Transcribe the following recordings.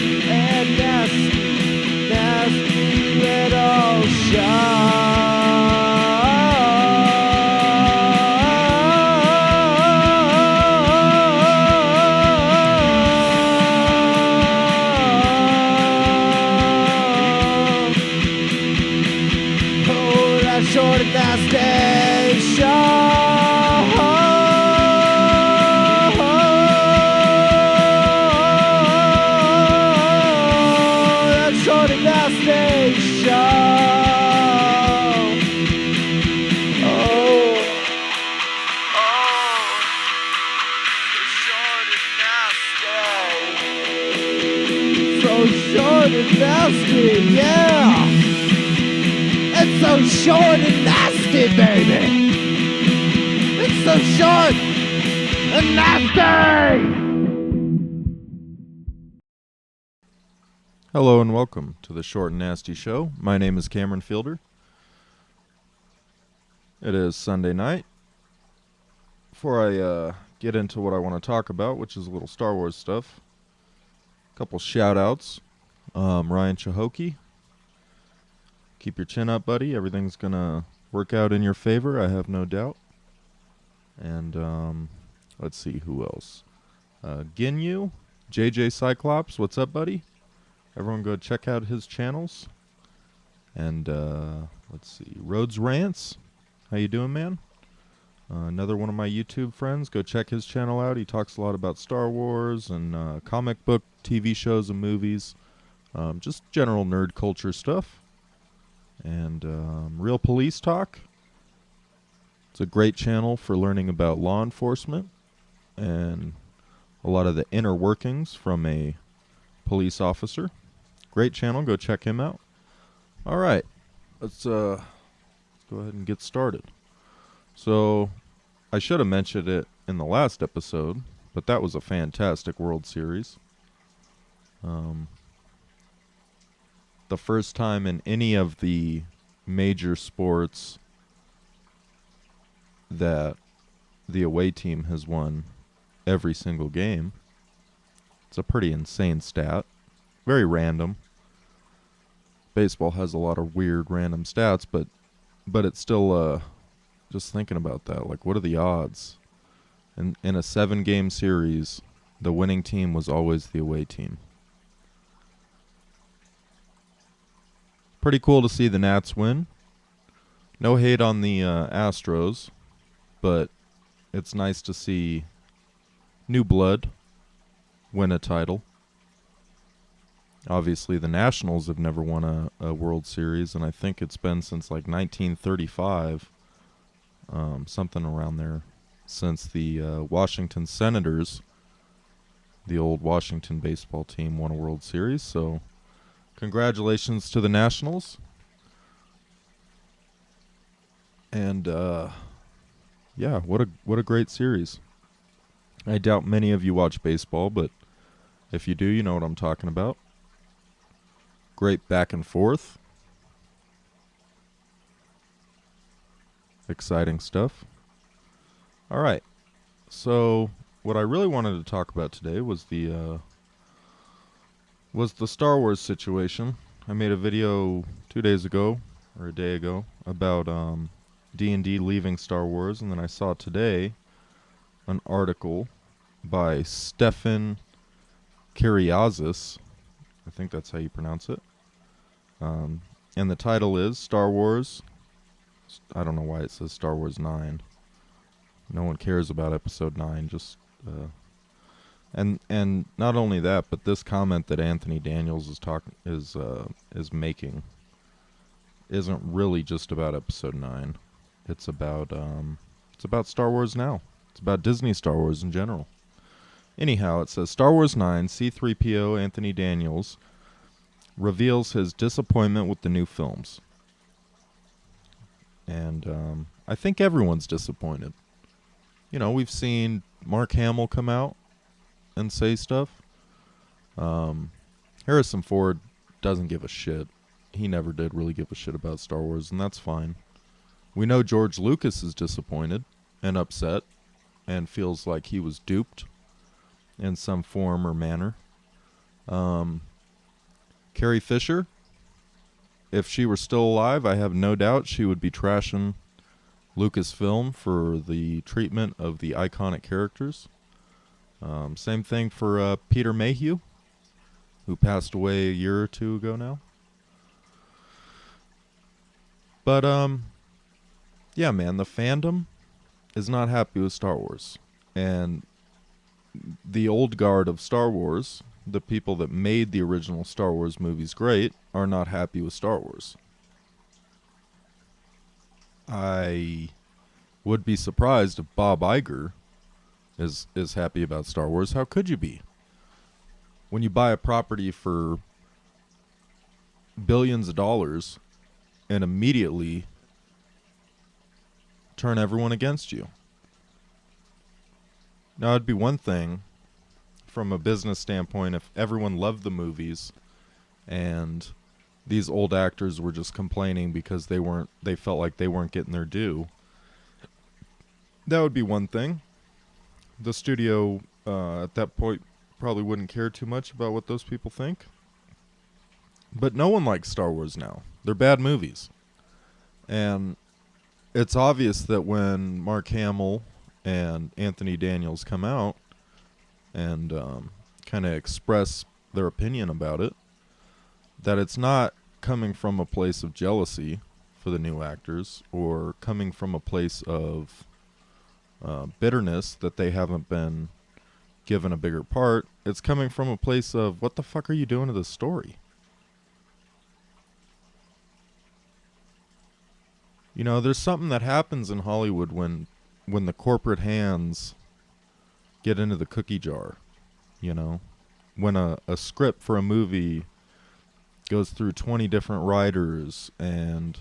and nasty, nasty little short and nasty show. That short and nasty show. So short and nasty, yeah. It's so short and nasty, baby. It's so short and nasty. Hello and welcome to the Short and Nasty Show. My name is Cameron Fielder. It is Sunday night. Before I get into what I want to talk about, which is a little Star Wars stuff, a couple shout-outs. Ryan Chahokee. Keep your chin up, buddy. Everything's going to work out in your favor, I have no doubt. And let's see who else. Ginyu, JJ Cyclops, what's up, buddy? Everyone go check out his channels. And let's see, Rhodes Rants, how you doing, man? Another one of my YouTube friends, go check his channel out. He talks a lot about Star Wars and comic book, TV shows and movies. Just general nerd culture stuff. And Real Police Talk. It's a great channel for learning about law enforcement and a lot of the inner workings from a police officer. Great channel. Go check him out. All right. Let's go ahead and get started. So I should have mentioned it in the last episode, but that was a fantastic World Series. The first time in any of the major sports that the away team has won every single game. It's a pretty insane stat. Very random. Baseball has a lot of weird random stats, but it's still just thinking about that. Like, what are the odds? In a 7-game series, the winning team was always the away team. Pretty cool to see the Nats win. No hate on the Astros, but it's nice to see new blood win a title. Obviously, the Nationals have never won a World Series, and I think it's been since like 1935, something around there, since the Washington Senators, the old Washington baseball team, won a World Series. So congratulations to the Nationals. And yeah, what a great series. I doubt many of you watch baseball, but if you do, you know what I'm talking about. Great back and forth. Exciting stuff. All right. So what I really wanted to talk about today was the Star Wars situation. I made a video 2 days ago, or a day ago, about D&D leaving Star Wars, and then I saw today an article by Stefan Kyriazis. I think that's how you pronounce it. And the title is Star Wars. I don't know why it says Star Wars 9. No one cares about Episode 9. Just and not only that, but this comment that Anthony Daniels is making isn't really just about Episode 9. It's about Star Wars now. It's about Disney Star Wars in general. Anyhow, it says Star Wars 9, C3PO Anthony Daniels reveals his disappointment with the new films. And I think everyone's disappointed. You know, we've seen Mark Hamill come out and say stuff. Harrison Ford doesn't give a shit. He never did really give a shit about Star Wars, and that's fine. We know George Lucas is disappointed and upset and feels like he was duped in some form or manner. Carrie Fisher, if she were still alive, I have no doubt she would be trashing Lucasfilm for the treatment of the iconic characters. Same thing for Peter Mayhew, who passed away a year or two ago now. But, yeah, man, the fandom is not happy with Star Wars. And the old guard of Star Wars, the people that made the original Star Wars movies great, are not happy with Star Wars. I would be surprised if Bob Iger is happy about Star Wars. How could you be? When you buy a property for billions of dollars and immediately turn everyone against you. Now, it'd be one thing from a business standpoint if everyone loved the movies and these old actors were just complaining because they felt like they weren't getting their due. That would be one thing. The studio at that point probably wouldn't care too much about what those people think. But no one likes Star Wars now. They're bad movies. And it's obvious that when Mark Hamill and Anthony Daniels come out and kind of express their opinion about it, that it's not coming from a place of jealousy for the new actors or coming from a place of bitterness that they haven't been given a bigger part. It's coming from a place of, what the fuck are you doing to this story? You know, there's something that happens in Hollywood when the corporate hands get into the cookie jar, you know? When a script for a movie goes through 20 different writers and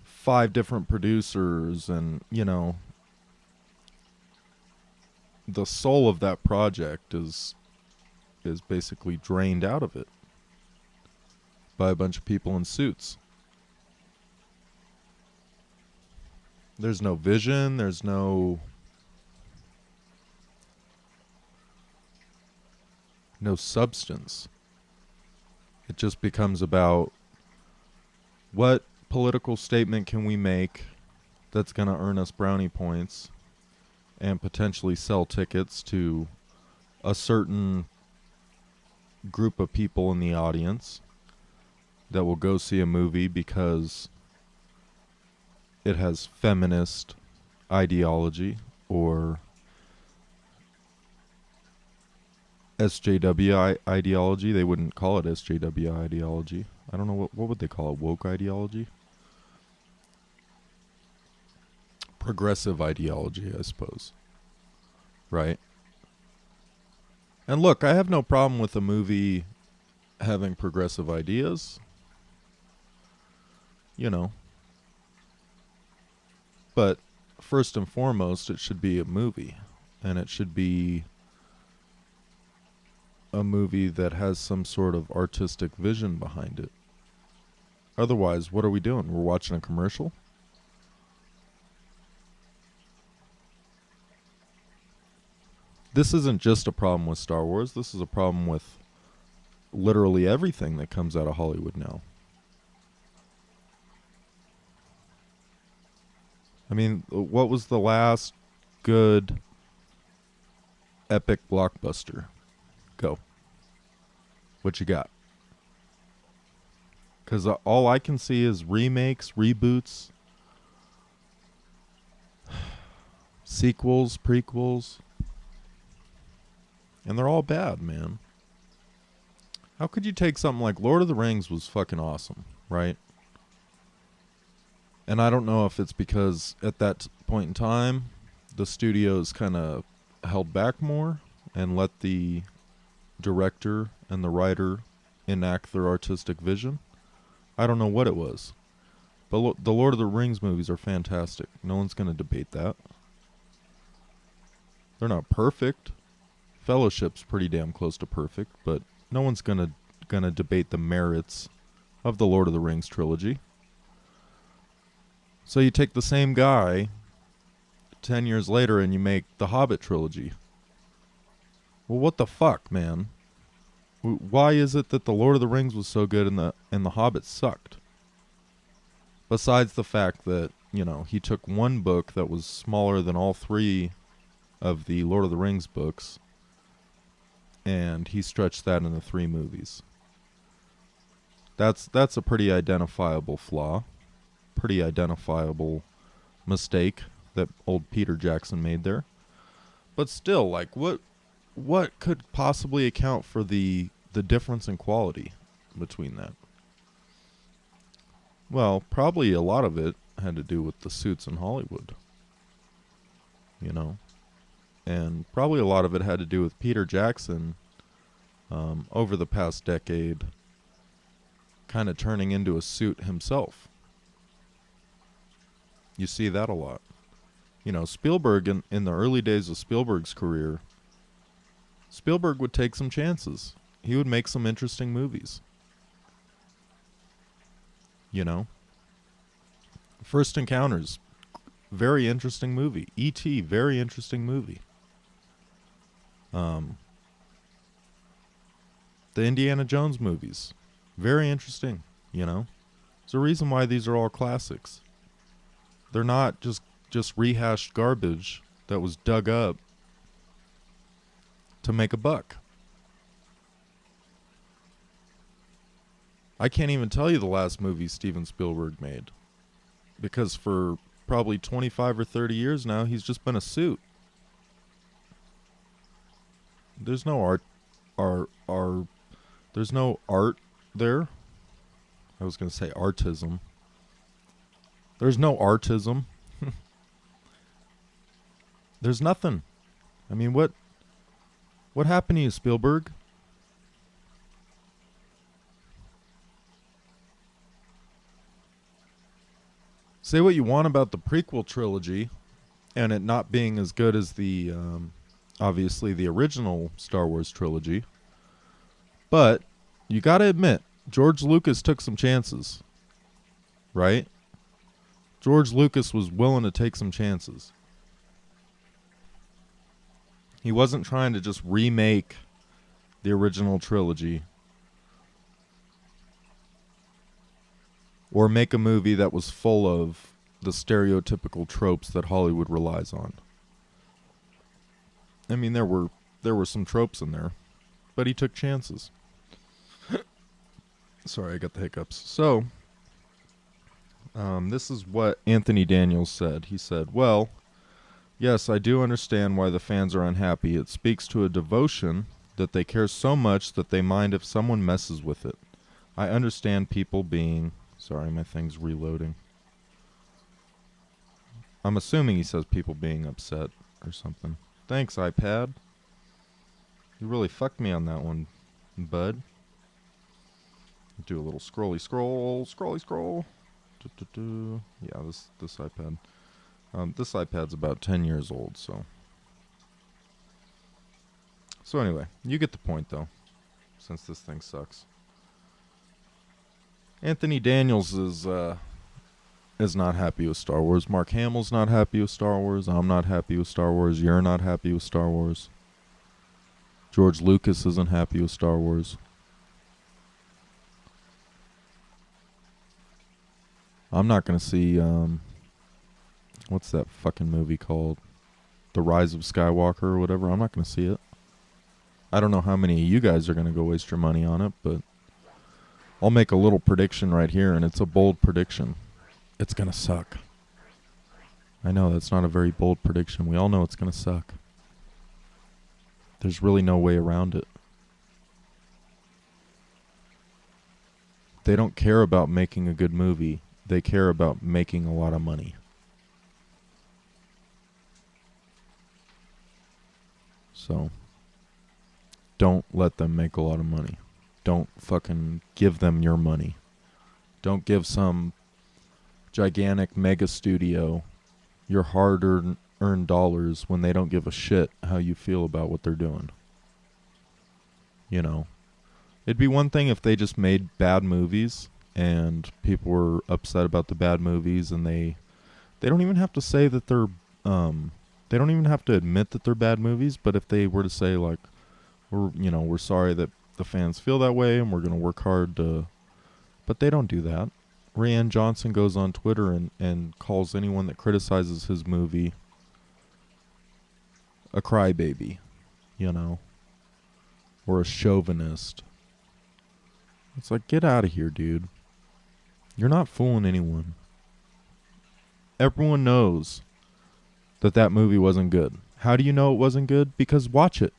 5 different producers and, you know, the soul of that project is basically drained out of it by a bunch of people in suits. There's no vision, there's no substance. It just becomes about what political statement can we make that's going to earn us brownie points and potentially sell tickets to a certain group of people in the audience that will go see a movie because it has feminist ideology or SJW ideology. They wouldn't call it SJW ideology. I don't know what would they call it? Woke ideology? Progressive ideology, I suppose. Right? And look, I have no problem with a movie having progressive ideas. You know. But first and foremost, it should be a movie. And it should be a movie that has some sort of artistic vision behind it. Otherwise, what are we doing? We're watching a commercial? This isn't just a problem with Star Wars. This is a problem with literally everything that comes out of Hollywood now. I mean, what was the last good epic blockbuster? Go. What you got? Because all I can see is remakes, reboots, sequels, prequels. And they're all bad, man. How could you take something like Lord of the Rings was fucking awesome, right? And I don't know if it's because at that point in time, the studios kind of held back more and let the director and the writer enact their artistic vision. I don't know what it was. But the Lord of the Rings movies are fantastic. No one's going to debate that. They're not perfect. Fellowship's pretty damn close to perfect, but no one's gonna debate the merits of the Lord of the Rings trilogy. So you take the same guy 10 years later and you make the Hobbit trilogy. Well, what the fuck, man? Why is it that the Lord of the Rings was so good and the Hobbit sucked? Besides the fact that, he took one book that was smaller than all three of the Lord of the Rings books, and he stretched that into 3 movies. That's a pretty identifiable flaw, pretty identifiable mistake that old Peter Jackson made there. But still, like, what could possibly account for the difference in quality between that? Well, probably a lot of it had to do with the suits in Hollywood. And probably a lot of it had to do with Peter Jackson over the past decade kind of turning into a suit himself. You see that a lot. Spielberg, in the early days of Spielberg's career, Spielberg would take some chances. He would make some interesting movies. First Encounters, very interesting movie. E.T., very interesting movie. The Indiana Jones movies, very interesting, There's a reason why these are all classics. They're not just rehashed garbage that was dug up to make a buck. I can't even tell you the last movie Steven Spielberg made, because for probably 25 or 30 years now, he's just been a suit. There's no there's no art there. I was going to say artism. There's no artism. There's nothing. I mean, what happened to you, Spielberg? Say what you want about the prequel trilogy and it not being as good as the obviously the original Star Wars trilogy, but you got to admit George Lucas took some chances, right? George Lucas was willing to take some chances. He wasn't trying to just remake the original trilogy or make a movie that was full of the stereotypical tropes that Hollywood relies on. I mean, there were some tropes in there, but he took chances. Sorry, I got the hiccups. So, this is what Anthony Daniels said. He said, well, yes, I do understand why the fans are unhappy. It speaks to a devotion that they care so much that they mind if someone messes with it. I understand people being... Sorry, my thing's reloading. I'm assuming he says people being upset or something. Thanks, iPad. You really fucked me on that one, bud. Do a little scrolly scroll. Yeah, this iPad. This iPad's about 10 years old, so. So anyway, you get the point, though, since this thing sucks. Anthony Daniels is not happy with Star Wars. Mark Hamill's not happy with Star Wars. I'm not happy with Star Wars. You're not happy with Star Wars. George Lucas isn't happy with Star Wars. I'm not going to see, what's that fucking movie called? The Rise of Skywalker or whatever. I'm not going to see it. I don't know how many of you guys are going to go waste your money on it, but I'll make a little prediction right here, and it's a bold prediction. It's going to suck. I know that's not a very bold prediction. We all know it's going to suck. There's really no way around it. They don't care about making a good movie. They care about making a lot of money. So, don't let them make a lot of money. Don't fucking give them your money. Don't give some gigantic mega studio your hard-earned dollars when they don't give a shit how you feel about what they're doing. It'd be one thing if they just made bad movies and people were upset about the bad movies, and they don't even have to say that they're they don't even have to admit that they're bad movies, but if they were to say, like, we're sorry that the fans feel that way, and we're going to work hard to... But they don't do that. Rian Johnson goes on Twitter and calls anyone that criticizes his movie a crybaby, you know, or a chauvinist. It's like, get out of here, dude. You're not fooling anyone. Everyone knows that that movie wasn't good. How do you know it wasn't good? Because watch it.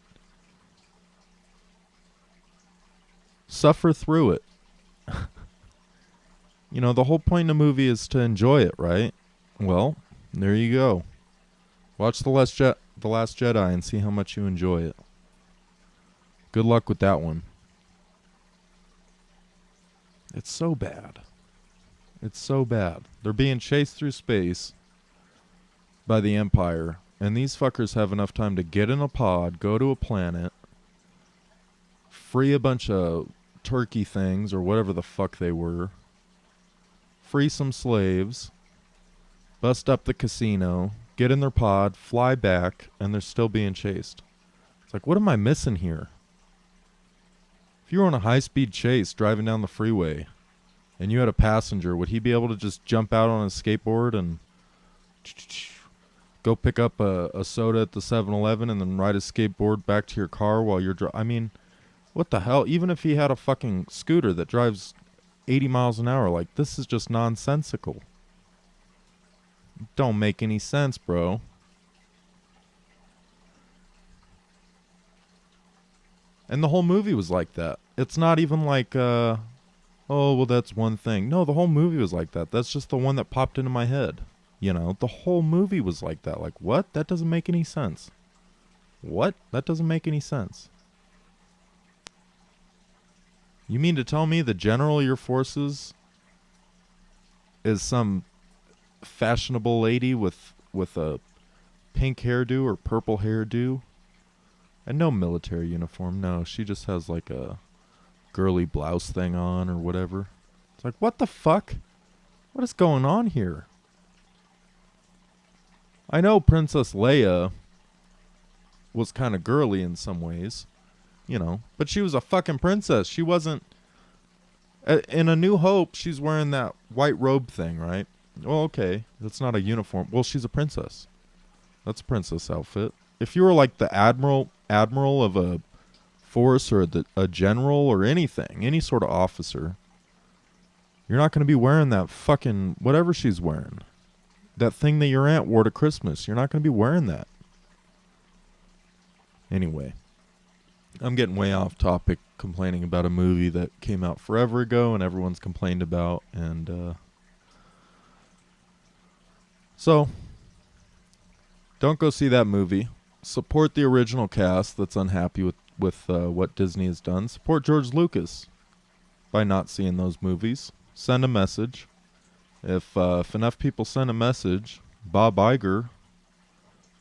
Suffer through it. You know, the whole point of the movie is to enjoy it, right? Well, there you go. Watch The Last Jedi and see how much you enjoy it. Good luck with that one. It's so bad. It's so bad. They're being chased through space by the Empire, and these fuckers have enough time to get in a pod, go to a planet, free a bunch of turkey things or whatever the fuck they were, free some slaves, bust up the casino, get in their pod, fly back, and they're still being chased. It's like, what am I missing here? If you were on a high-speed chase driving down the freeway and you had a passenger, would he be able to just jump out on a skateboard and go pick up a soda at the 7-Eleven and then ride a skateboard back to your car while you're I mean, what the hell? Even if he had a fucking scooter that drives 80 miles an hour, like, this is just nonsensical. Don't make any sense, bro. And the whole movie was like that. It's not even like, oh, well, that's one thing. No, the whole movie was like that. That's just the one that popped into my head. You know, the whole movie was like that. Like, what? That doesn't make any sense. What? That doesn't make any sense. You mean to tell me the general of your forces is some fashionable lady with a pink hairdo or purple hairdo and no military uniform? No, she just has like a girly blouse thing on or whatever. It's like, what the fuck? What is going on here? I know Princess Leia was kind of girly in some ways, you know, but she was a fucking princess. She wasn't... In A New Hope, she's wearing that white robe thing, right? Well, okay, that's not a uniform. Well, she's a princess. That's a princess outfit. If you were like the admiral of a force or a general or anything, any sort of officer, you're not going to be wearing that fucking whatever she's wearing. That thing that your aunt wore to Christmas. You're not going to be wearing that. Anyway, I'm getting way off topic complaining about a movie that came out forever ago and everyone's complained about. And so, don't go see that movie. Support the original cast that's unhappy with what Disney has done. Support George Lucas by not seeing those movies. Send a message. If enough people send a message, Bob Iger,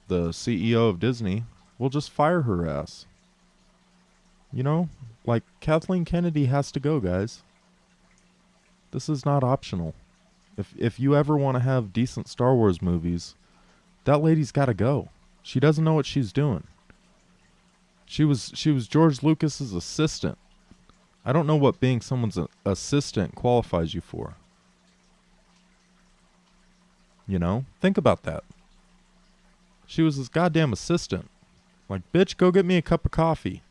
the CEO of Disney, will just fire her ass. You know, like, Kathleen Kennedy has to go, guys. This is not optional. If you ever want to have decent Star Wars movies, that lady's got to go. She doesn't know what she's doing. She was George Lucas's assistant. I don't know what being someone's assistant qualifies you for. You know? Think about that. She was his goddamn assistant. Like, bitch, go get me a cup of coffee.